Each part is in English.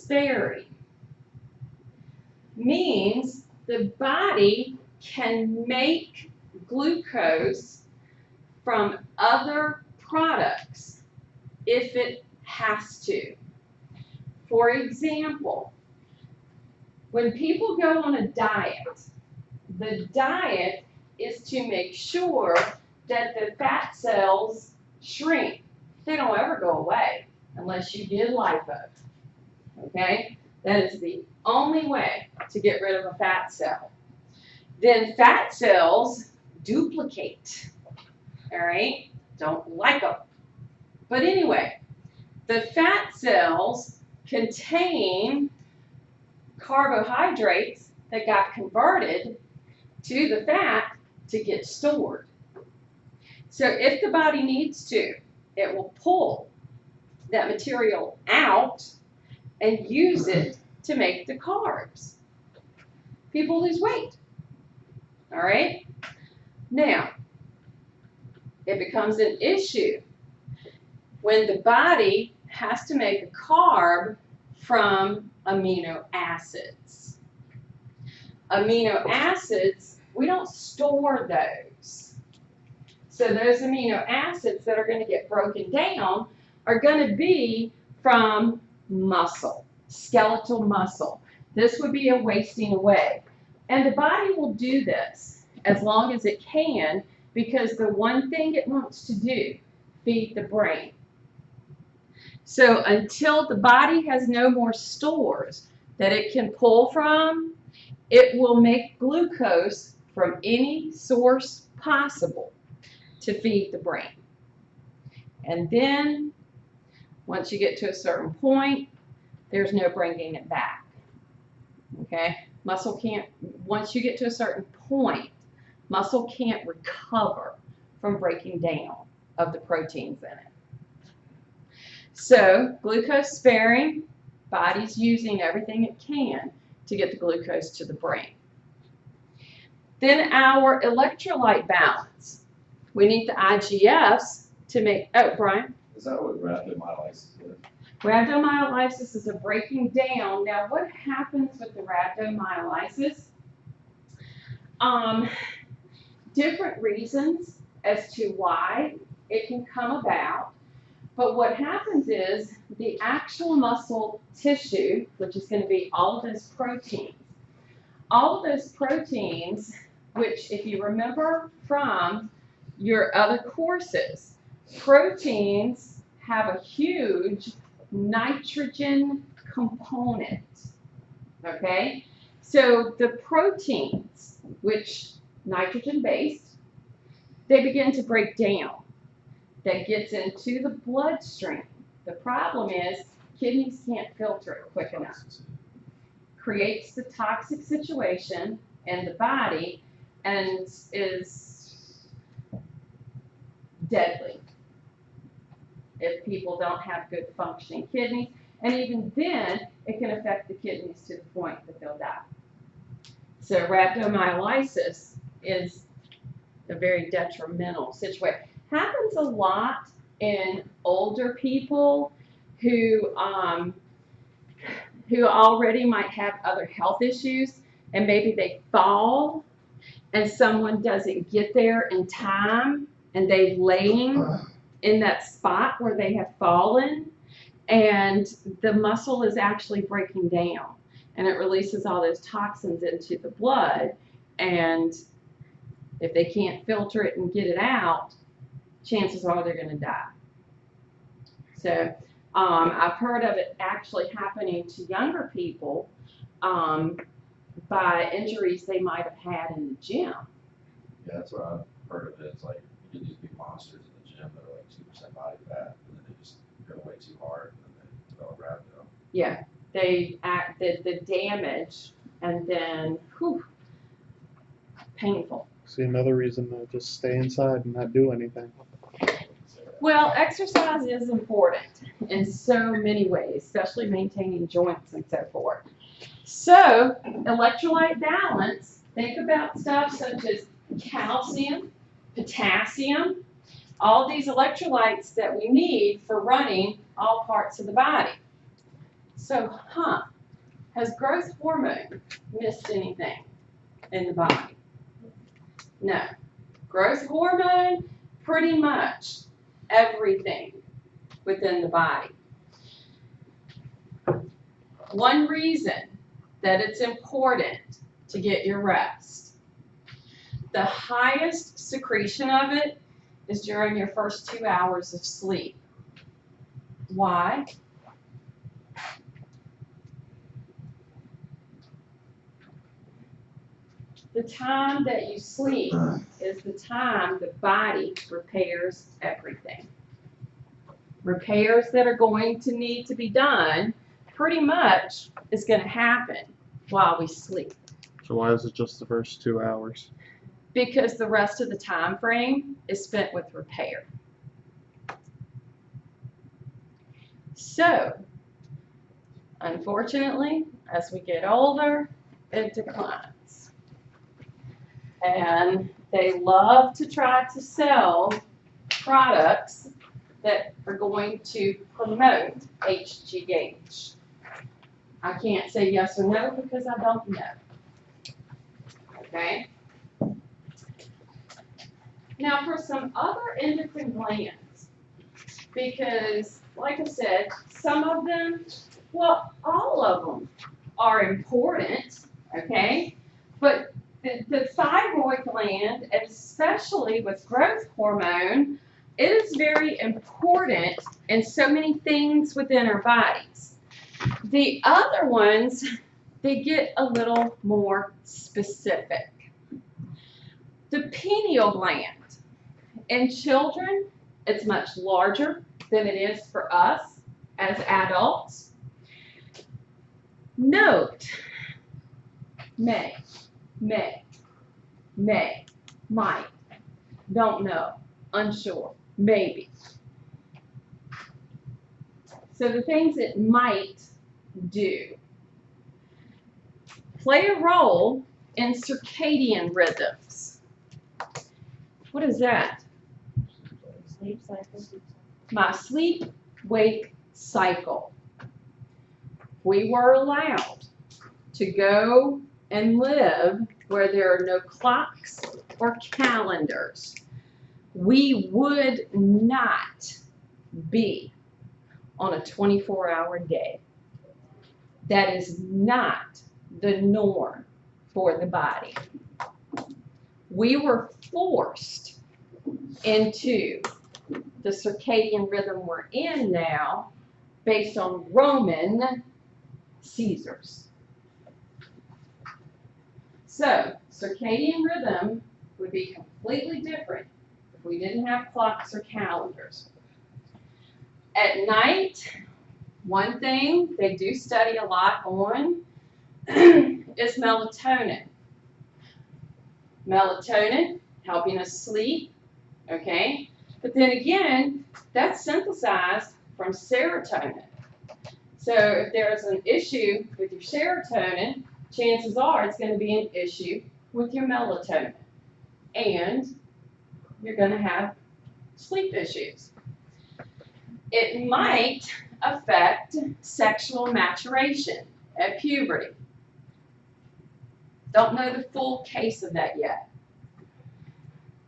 sparing means the body can make glucose from other products if it has to. For example, when people go on a diet, the diet is to make sure that the fat cells shrink. They don't ever go away unless you did lipo. Okay? That is the only way to get rid of a fat cell. Then fat cells duplicate. All right? Don't like them. But anyway, the fat cells contain carbohydrates that got converted to the fat to get stored. So if the body needs to, it will pull that material out and use it to make the carbs. People lose weight. All right? Now, it becomes an issue when the body has to make a carb from amino acids. Amino acids, we don't store those. So those amino acids that are going to get broken down are going to be from muscle, skeletal muscle. This would be a wasting away. And the body will do this as long as it can because the one thing it wants to do, feed the brain. So until the body has no more stores that it can pull from, it will make glucose from any source possible to feed the brain. And then, once you get to a certain point, there's no bringing it back. Okay? Muscle can't, once you get to a certain point, muscle can't recover from breaking down of the proteins in it. So, glucose sparing, body's using everything it can to get the glucose to the brain. Then our electrolyte balance. We need the IGFs to make, oh, Brian? Is that what rhabdomyolysis is? Rhabdomyolysis is a breaking down. Now, what happens with the rhabdomyolysis? Different reasons as to why it can come about. But what happens is the actual muscle tissue, which is going to be all of those proteins, which if you remember from your other courses, proteins have a huge nitrogen component, okay? So the proteins, which nitrogen-based, they begin to break down. That gets into the bloodstream. The problem is kidneys can't filter it quick enough. Creates the toxic situation in the body and is deadly if people don't have good functioning kidneys. And even then, it can affect the kidneys to the point that they'll die. So rhabdomyolysis is a very detrimental situation. Happens a lot in older people who already might have other health issues, and maybe they fall and someone doesn't get there in time and they've lain in that spot where they have fallen and the muscle is actually breaking down and it releases all those toxins into the blood, and if they can't filter it and get it out, chances are they're going to die. So I've heard of it actually happening to younger people by injuries they might have had in the gym. Yeah, that's what I've heard of it. It's like you get these big monsters in the gym that are like 2% body fat, and then they just go way too hard, and then they develop rhabdo. Yeah, they act the damage, and then whew, painful. See, another reason to just stay inside and not do anything. Well, exercise is important in so many ways, especially maintaining joints and so forth. So, electrolyte balance, think about stuff such as calcium, potassium, all these electrolytes that we need for running all parts of the body. So, has growth hormone missed anything in the body? No. Growth hormone, pretty much everything within the body. One reason that it's important to get your rest. The highest secretion of it is during your first 2 hours of sleep. Why? The time that you sleep is the time the body repairs everything. Repairs that are going to need to be done pretty much is going to happen while we sleep. So why is it just the first 2 hours? Because the rest of the time frame is spent with repair. So, unfortunately, as we get older, it declines. And they love to try to sell products that are going to promote HGH. I can't say yes or no because I don't know. Okay? Now for some other endocrine glands, because like I said, some of them, well, all of them are important, okay? But the thyroid gland, especially with growth hormone, it is very important in so many things within our bodies. The other ones, they get a little more specific. The pineal gland. In children, it's much larger than it is for us as adults. Note, may, might, don't know, unsure, maybe. So the things it might do play a role in circadian rhythms. What is that? Sleep cycle. My sleep-wake cycle. We were allowed to go and live where there are no clocks or calendars. We would not be on a 24-hour day. That is not the norm for the body. We were forced into the circadian rhythm we're in now based on Roman Caesars. So, circadian rhythm would be completely different if we didn't have clocks or calendars. At night, one thing they do study a lot on is melatonin. Melatonin helping us sleep, okay? But then again, that's synthesized from serotonin. So if there's an issue with your serotonin, chances are it's going to be an issue with your melatonin. And you're going to have sleep issues. It might affect sexual maturation at puberty. Don't know the full case of that yet.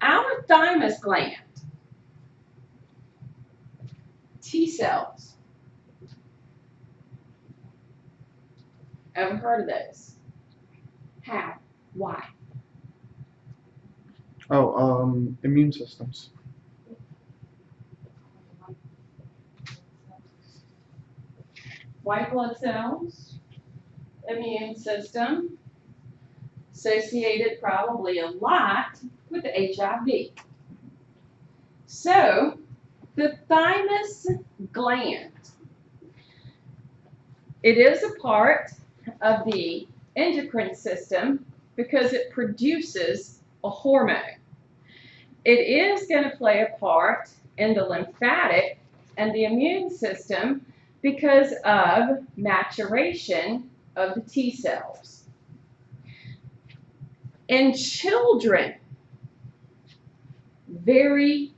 Our thymus gland, T cells. Ever heard of those? How? Why? Oh, immune systems. White blood cells, immune system, associated probably a lot with HIV. So, the thymus gland, it is a part of the endocrine system because it produces a hormone. It is going to play a part in the lymphatic and the immune system because of maturation of the T cells. In children, very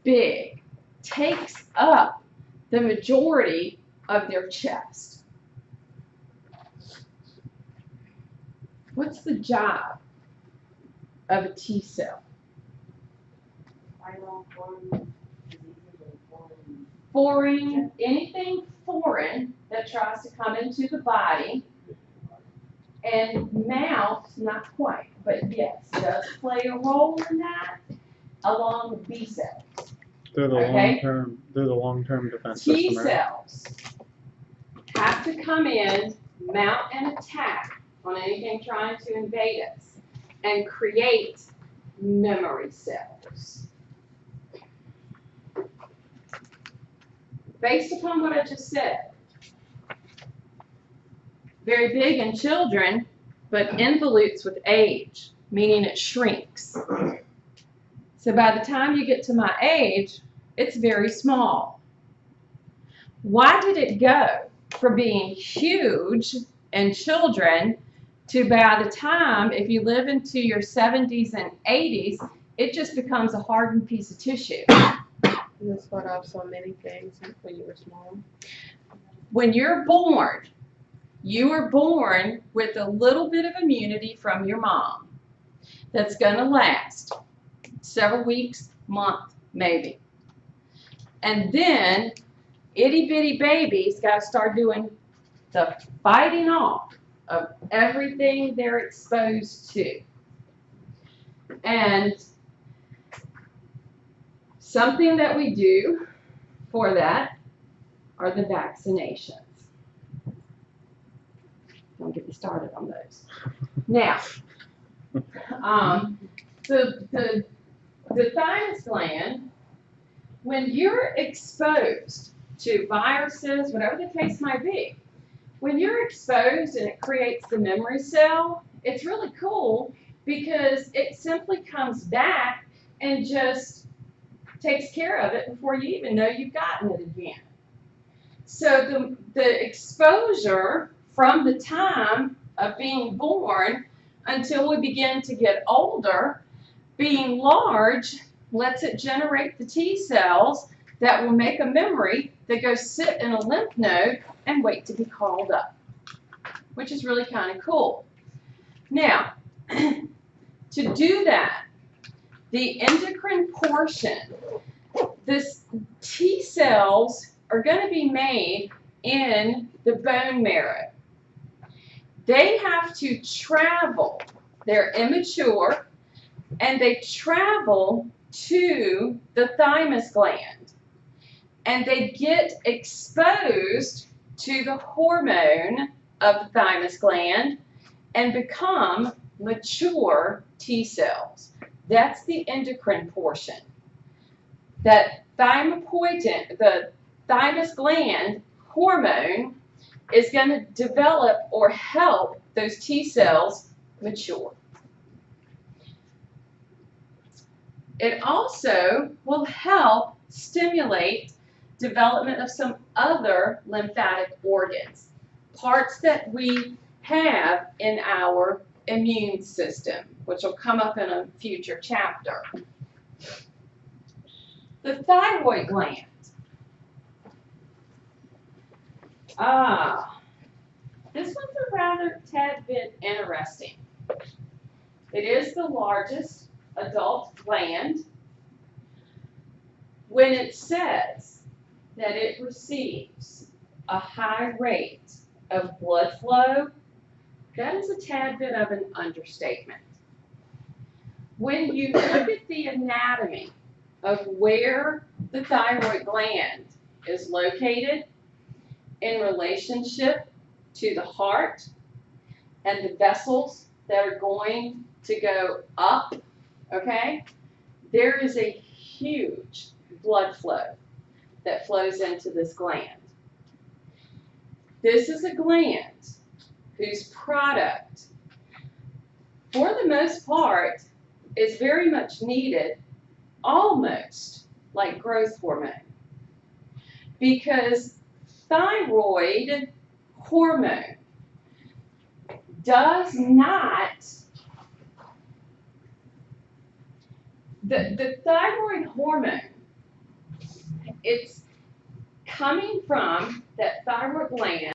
big, takes up the majority of their chest. What's the job of a T cell? Foreign, anything foreign that tries to come into the body, and mount, not quite, but yes, does play a role in that, along with B cells. They're the Okay. long-term defense T system, right? cells have to come in, mount and attack on anything trying to invade us, and create memory cells. Based upon what I just said, very big in children, but involutes with age, meaning it shrinks. So by the time you get to my age, it's very small. Why did it go from being huge in children to by the time, if you live into your 70s and 80s, it just becomes a hardened piece of tissue? This fought off so many things when you were small. When you're born, you are born with a little bit of immunity from your mom that's going to last several weeks, month, maybe. And then itty bitty babies got to start doing the fighting off of everything they're exposed to. And something that we do for that are the vaccinations. Don't get me started on those. Now, the thymus gland, when you're exposed to viruses, whatever the case might be, when you're exposed and it creates the memory cell, it's really cool because it simply comes back and just takes care of it before you even know you've gotten it again. So the exposure from the time of being born until we begin to get older, being large, lets it generate the T cells that will make a memory that goes sit in a lymph node and wait to be called up, which is really kind of cool. Now, to do that, the endocrine portion, this T cells are going to be made in the bone marrow. They have to travel. They're immature, and they travel to the thymus gland, and they get exposed to the hormone of the thymus gland and become mature T cells. That's the endocrine portion. That thymopoietin, the thymus gland hormone, is going to develop or help those T cells mature. It also will help stimulate development of some other lymphatic organs, parts that we have in our immune system, which will come up in a future chapter. The thyroid gland. This one's a rather tad bit interesting. It is the largest adult gland. When it says that it receives a high rate of blood flow, that is a tad bit of an understatement. When you look at the anatomy of where the thyroid gland is located in relationship to the heart and the vessels that are going to go up, okay, there is a huge blood flow that flows into this gland. This is a gland whose product, for the most part, is very much needed, almost like growth hormone, because thyroid hormone does not, the thyroid hormone, it's coming from that thyroid gland